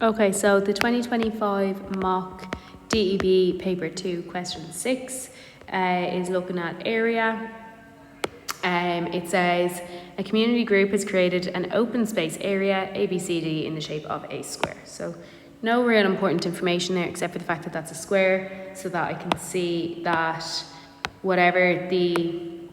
Okay, so the 2025 mock DEB paper 2 question 6 is looking at area. It says a community group has created an open space area ABCD in the shape of a square. So no real important information there except for the fact that that's a square, so that I can see that whatever the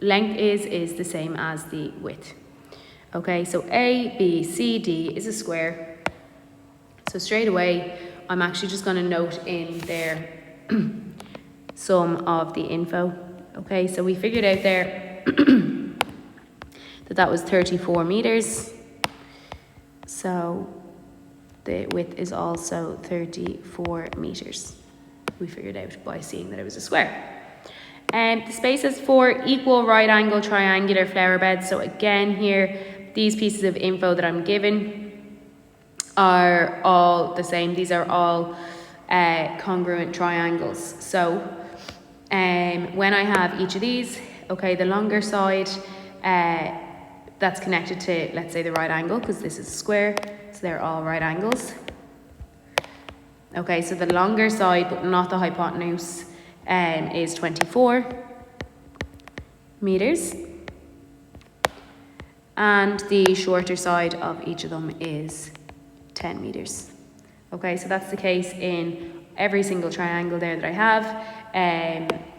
length is the same as the width. Okay, so ABCD is a square. So straight away, I'm actually just going to note in there some of the info. Okay, so we figured out there that was 34 meters. So the width is also 34 meters. We figured out by seeing that it was a square. The space has 4 equal right angle triangular flower beds. So again here, these pieces of info that I'm given are all the same. These are all congruent triangles. So when I have each of these, okay, the longer side that's connected to, let's say, the right angle, because this is a square, so they're all right angles. Okay, so the longer side, but not the hypotenuse, is 24 meters. And the shorter side of each of them is 10 meters. Okay, so that's the case in every single triangle there that I have.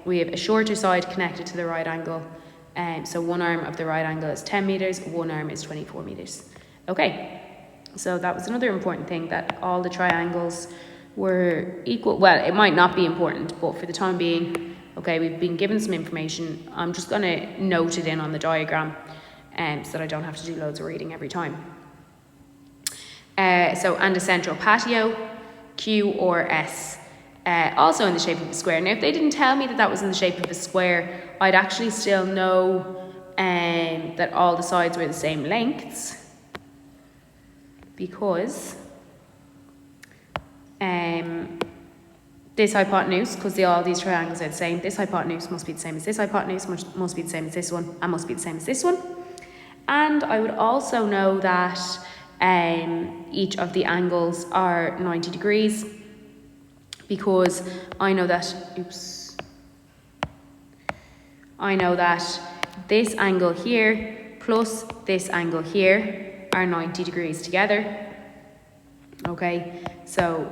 We have a shorter side connected to the right angle. So one arm of the right angle is 10 meters, one arm is 24 meters. Okay, so that was another important thing, that all the triangles were equal. Well, it might not be important, but for the time being, okay, we've been given some information. I'm just going to note it in on the diagram so that I don't have to do loads of reading every time. And a central patio, Q or S, also in the shape of a square. Now, if they didn't tell me that that was in the shape of a square, I'd actually still know that all the sides were the same lengths, because this hypotenuse, because all these triangles are the same, this hypotenuse must be the same as this hypotenuse, must be the same as this one, and must be the same as this one. And I would also know that each of the angles are 90 degrees, because I know that, I know that this angle here plus this angle here are 90 degrees together. Okay, so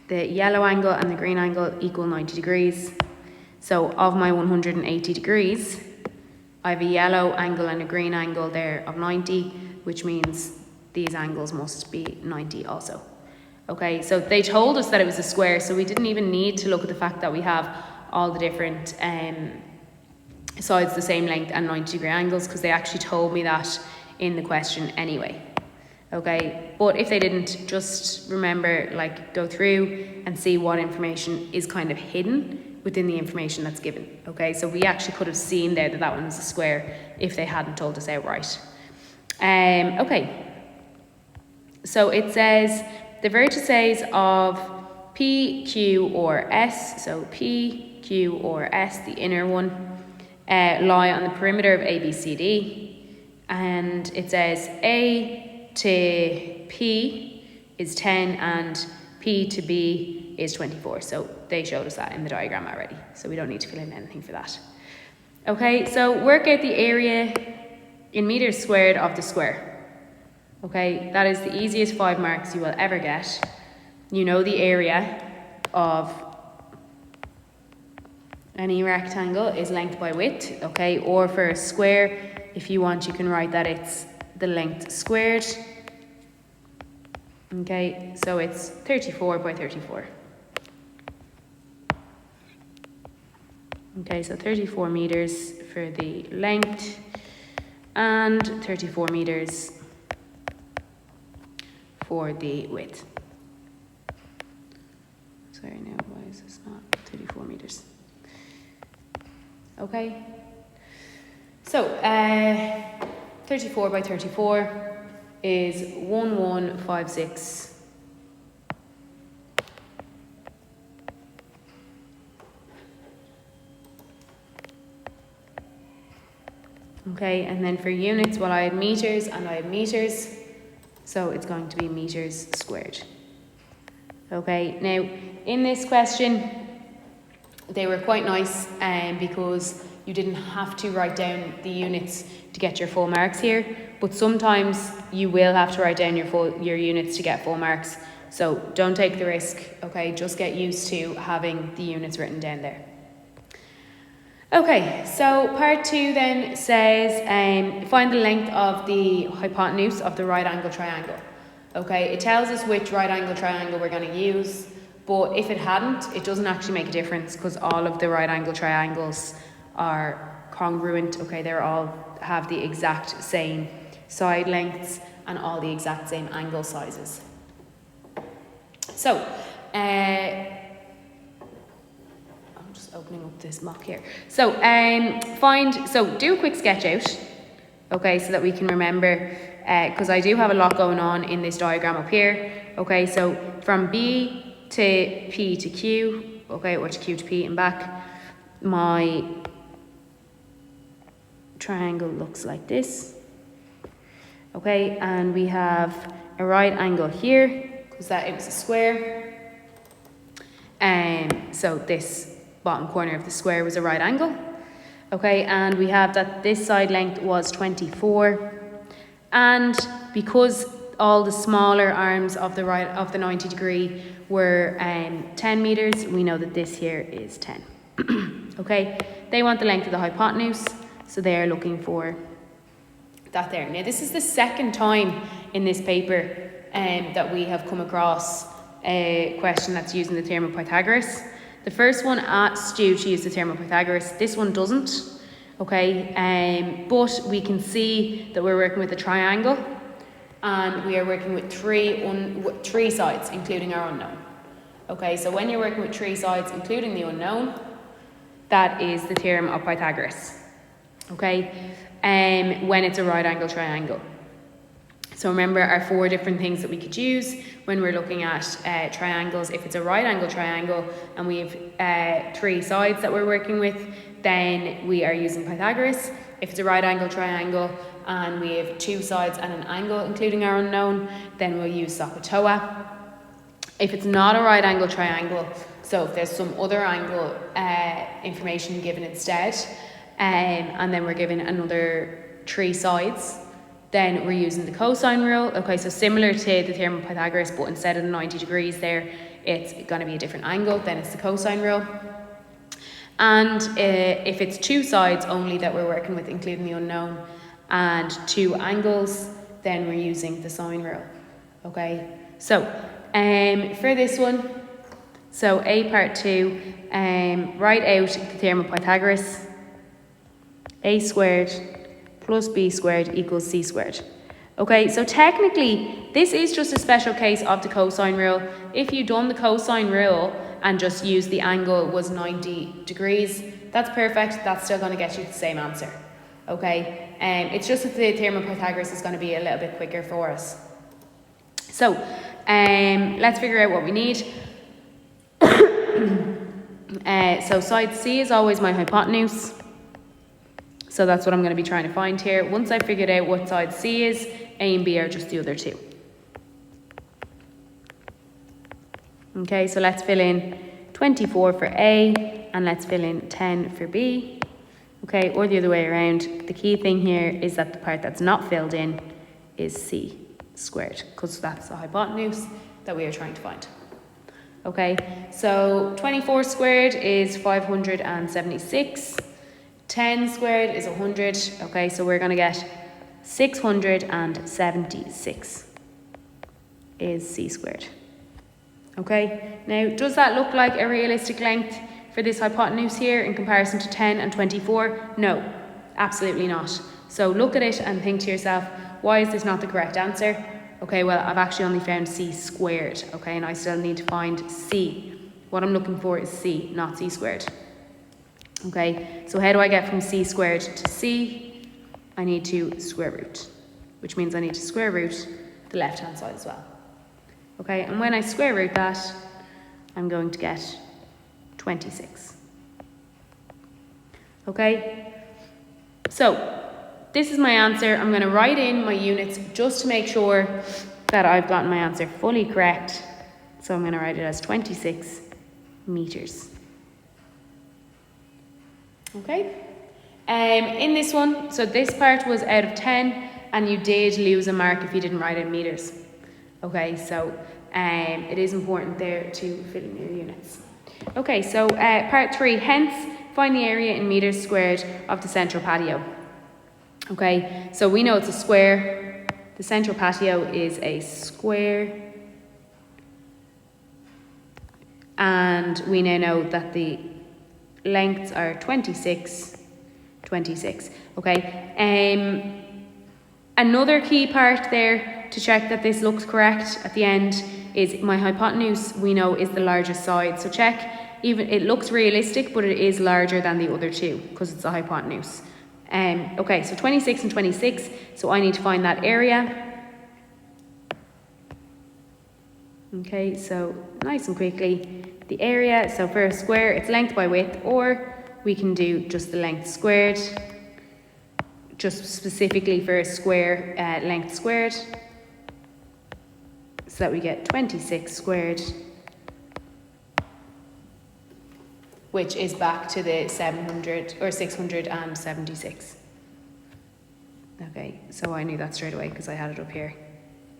the yellow angle and the green angle equal 90 degrees. So of my 180 degrees, I have a yellow angle and a green angle there of 90, which means these angles must be 90 also. Okay, so they told us that it was a square, so we didn't even need to look at the fact that we have all the different sides the same length and 90 degree angles, because they actually told me that in the question anyway. Okay, but if they didn't, just remember, like, go through and see what information is kind of hidden within the information that's given. Okay, so we actually could have seen there that that one was a square if they hadn't told us outright. Okay, so it says the vertices of P, Q or S, so P, Q or S, the inner one, lie on the perimeter of ABCD, and it says A to P is 10 and P to B is 24. So they showed us that in the diagram already, so we don't need to fill in anything for that. Okay, so work out the area in meters squared of the square. Okay, that is the easiest 5 marks you will ever get. You know the area of any rectangle is length by width, okay, or for a square, if you want, you can write that it's the length squared. Okay, so it's 34 by 34. Okay, so 34 meters for the length and 34 meters for the width. Sorry, now why is this not 34 meters? Okay, so 34 by 34 is 1156. Okay, and then for units, well, I had meters and I had meters. So it's going to be meters squared. Okay, now in this question, they were quite nice because you didn't have to write down the units to get your full marks here, but sometimes you will have to write down your units to get full marks. So don't take the risk, okay? Just get used to having the units written down there. Okay, so part 2 then says find the length of the hypotenuse of the right angle triangle. Okay, it tells us which right angle triangle we're going to use, but if it hadn't, it doesn't actually make a difference because all of the right angle triangles are congruent. Okay, they all have the exact same side lengths and all the exact same angle sizes. So, I'm just opening up this mock here. So, do a quick sketch out, okay, so that we can remember, because I do have a lot going on in this diagram up here. Okay, so from B to P to Q, okay, or to Q to P and back, my triangle looks like this. Okay, and we have a right angle here, because that is a square. So this bottom corner of the square was a right angle. Okay, and we have that this side length was 24. And because all the smaller arms of the 90 degree were 10 meters, we know that this here is 10. Okay, they want the length of the hypotenuse, so they are looking for that there. Now this is the second time in this paper that we have come across a question that's using the theorem of Pythagoras. The first one asked you to use the theorem of Pythagoras. This one doesn't. Okay, but we can see that we're working with a triangle, and we are working with three sides, including our unknown. Okay, so when you're working with 3 sides, including the unknown, that is the theorem of Pythagoras. Okay, when it's a right angle triangle. So remember our 4 different things that we could use when we're looking at triangles. If it's a right angle triangle and we have 3 sides that we're working with, then we are using Pythagoras. If it's a right angle triangle and we have 2 sides and an angle, including our unknown, then we'll use SOHCAHTOA. If it's not a right angle triangle, so if there's some other angle information given instead, and then we're given another 3 sides, then we're using the cosine rule. Okay, so similar to the theorem of Pythagoras, but instead of the 90 degrees there, it's going to be a different angle, then it's the cosine rule. And if it's 2 sides only that we're working with, including the unknown, and 2 angles, then we're using the sine rule. Okay, so for this one, so A part 2, write out the theorem of Pythagoras. A squared plus B squared equals C squared. Okay, so technically, this is just a special case of the cosine rule. If you'd done the cosine rule and just used the angle was 90 degrees, that's perfect. That's still going to get you the same answer. Okay, it's just that the theorem of Pythagoras is going to be a little bit quicker for us. So, let's figure out what we need. So side C is always my hypotenuse. So that's what I'm going to be trying to find here. Once I've figured out what side C is, A and B are just the other 2. Okay, so let's fill in 24 for A and let's fill in 10 for B. Okay, or the other way around. The key thing here is that the part that's not filled in is C squared, because that's the hypotenuse that we are trying to find. Okay, so 24 squared is 576. 10 squared is 100. Okay, so we're going to get 676 is C squared. Okay, now does that look like a realistic length for this hypotenuse here in comparison to 10 and 24? No, absolutely not. So look at it and think to yourself, why is this not the correct answer? Okay, well, I've actually only found C squared, okay, and I still need to find C. What I'm looking for is C, not C squared. Okay, so how do I get from C squared to C? I need to square root, which means I need to square root the left-hand side as well. Okay, and when I square root that, I'm going to get 26. Okay, so this is my answer. I'm going to write in my units just to make sure that I've gotten my answer fully correct. So I'm going to write it as 26 meters. Okay. In this one, so this part was out of 10, and you did lose a mark if you didn't write in meters. Okay, so it is important there to fill in your units. Okay, so part 3, hence find the area in meters squared of the central patio. Okay, so we know it's a square. The central patio is a square. And we now know that the lengths are 26. Okay. Another key part there to check that this looks correct at the end is my hypotenuse, we know, is the largest side. So check, even it looks realistic, but it is larger than the other two because it's a hypotenuse. Okay, so 26 and 26. So I need to find that area. Okay, so nice and quickly, the area. So for a square, it's length by width, or we can do just the length squared, just specifically for a square, length squared, so that we get 26 squared, which is back to the 700 or 676. Okay, so I knew that straight away because I had it up here.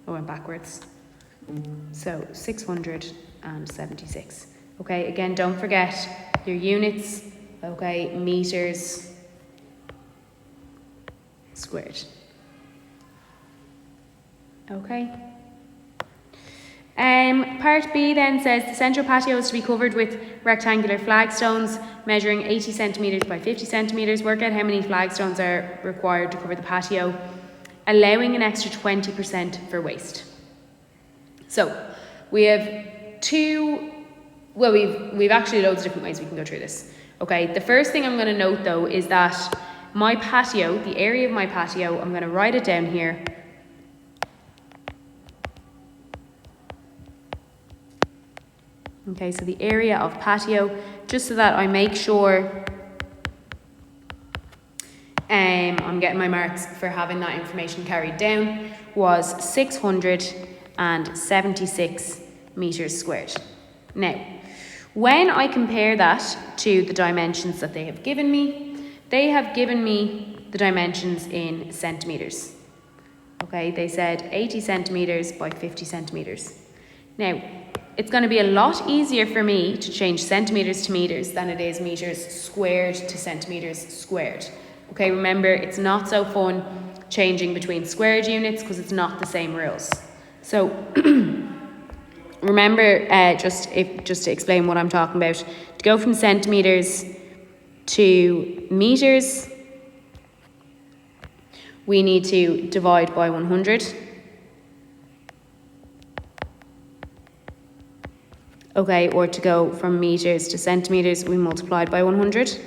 I went backwards. So 676. Okay, again, don't forget your units. Okay, meters squared. Okay. Part B then says the central patio is to be covered with rectangular flagstones measuring 80 centimetres by 50 centimetres. Work out how many flagstones are required to cover the patio, allowing an extra 20% for waste. So we have we've actually loads of different ways we can go through this. Okay, the first thing I'm going to note though is that my patio, the area of my patio, I'm going to write it down here. Okay, so the area of patio, just so that I make sure I'm getting my marks for having that information carried down, was 676 meters squared. Now, when I compare that to the dimensions that they have given me the dimensions in centimetres. Okay, they said 80 centimetres by 50 centimetres. Now, it's going to be a lot easier for me to change centimetres to metres than it is metres squared to centimetres squared. Okay, remember, it's not so fun changing between squared units because it's not the same rules. So, remember, just to explain what I'm talking about, to go from centimetres to metres, we need to divide by 100. Okay, or to go from metres to centimetres, we multiplied by 100.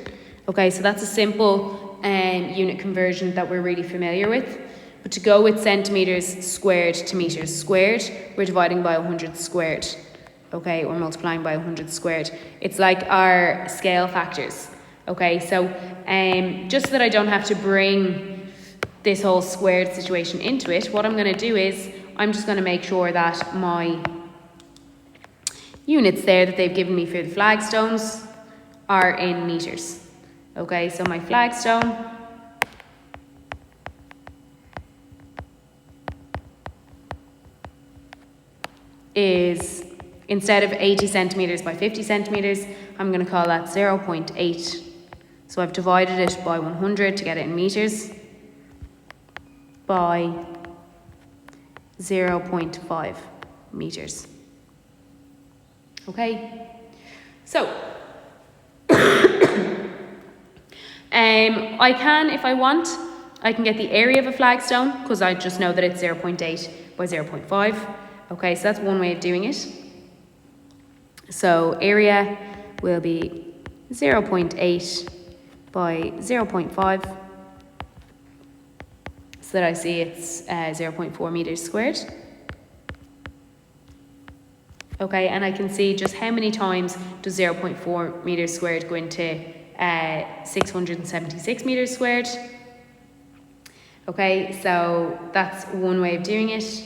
Okay, so that's a simple unit conversion that we're really familiar with. But to go with centimetres squared to metres squared, we're dividing by 100 squared. Okay, or multiplying by 100 squared. It's like our scale factors. Okay, so just so that I don't have to bring this whole squared situation into it, what I'm going to do is I'm just going to make sure that my units there that they've given me for the flagstones are in metres. Okay, so my flagstone is, instead of 80 centimetres by 50 centimetres, I'm going to call that 0.8. So I've divided it by 100 to get it in metres by 0.5 metres. Okay, so I can, if I want, I can get the area of a flagstone because I just know that it's 0.8 by 0.5. Okay, so that's one way of doing it. So area will be 0.8 by 0.5, so that I see it's 0.4 metres squared. Okay, and I can see just how many times does 0.4 metres squared go into 676 metres squared. Okay, so that's one way of doing it.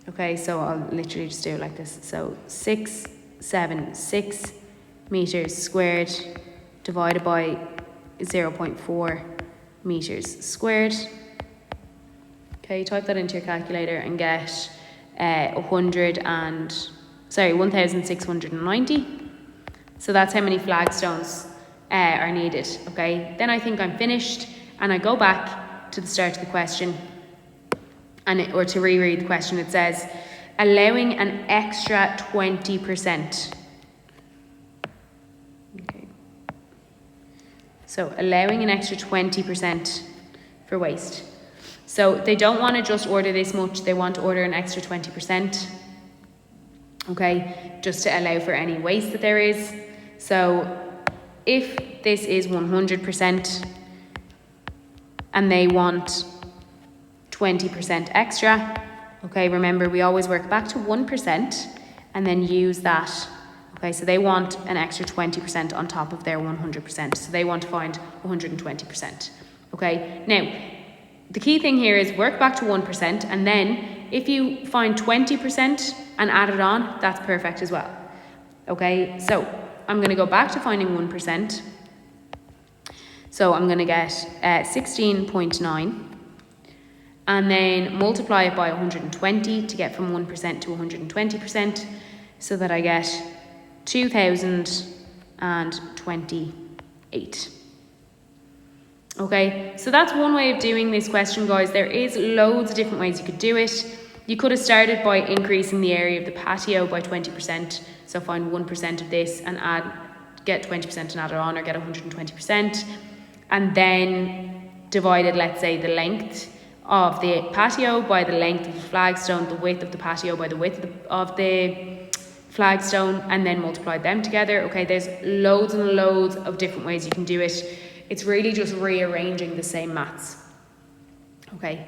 Okay, so I'll literally just do it like this. So 676 meters squared divided by 0.4 meters squared. Okay, type that into your calculator and get 1,690. So that's how many flagstones are needed. Okay, then I think I'm finished, and I go back to the start of the question, or to reread the question. It says, allowing an extra 20%. Okay. So allowing an extra 20% for waste. So they don't want to just order this much, they want to order an extra 20%. Okay, just to allow for any waste that there is. So if this is 100% and they want 20% extra, okay, remember we always work back to 1% and then use that. Okay, so they want an extra 20% on top of their 100%. So they want to find 120%. Okay, now the key thing here is work back to 1%, and then if you find 20% and add it on, that's perfect as well. Okay, so I'm going to go back to finding 1%. So I'm going to get 16.9 and then multiply it by 120 to get from 1% to 120%, so that I get 2,028. Okay, so that's one way of doing this question, guys. There is loads of different ways you could do it. You could have started by increasing the area of the patio by 20%. So find 1% of this and get 20% and add it on, or get 120%. And then divided, let's say, the length of the patio by the length of the flagstone, the width of the patio by the width of the flagstone, and then multiplied them together. Okay, there's loads and loads of different ways you can do it. It's really just rearranging the same maths. Okay.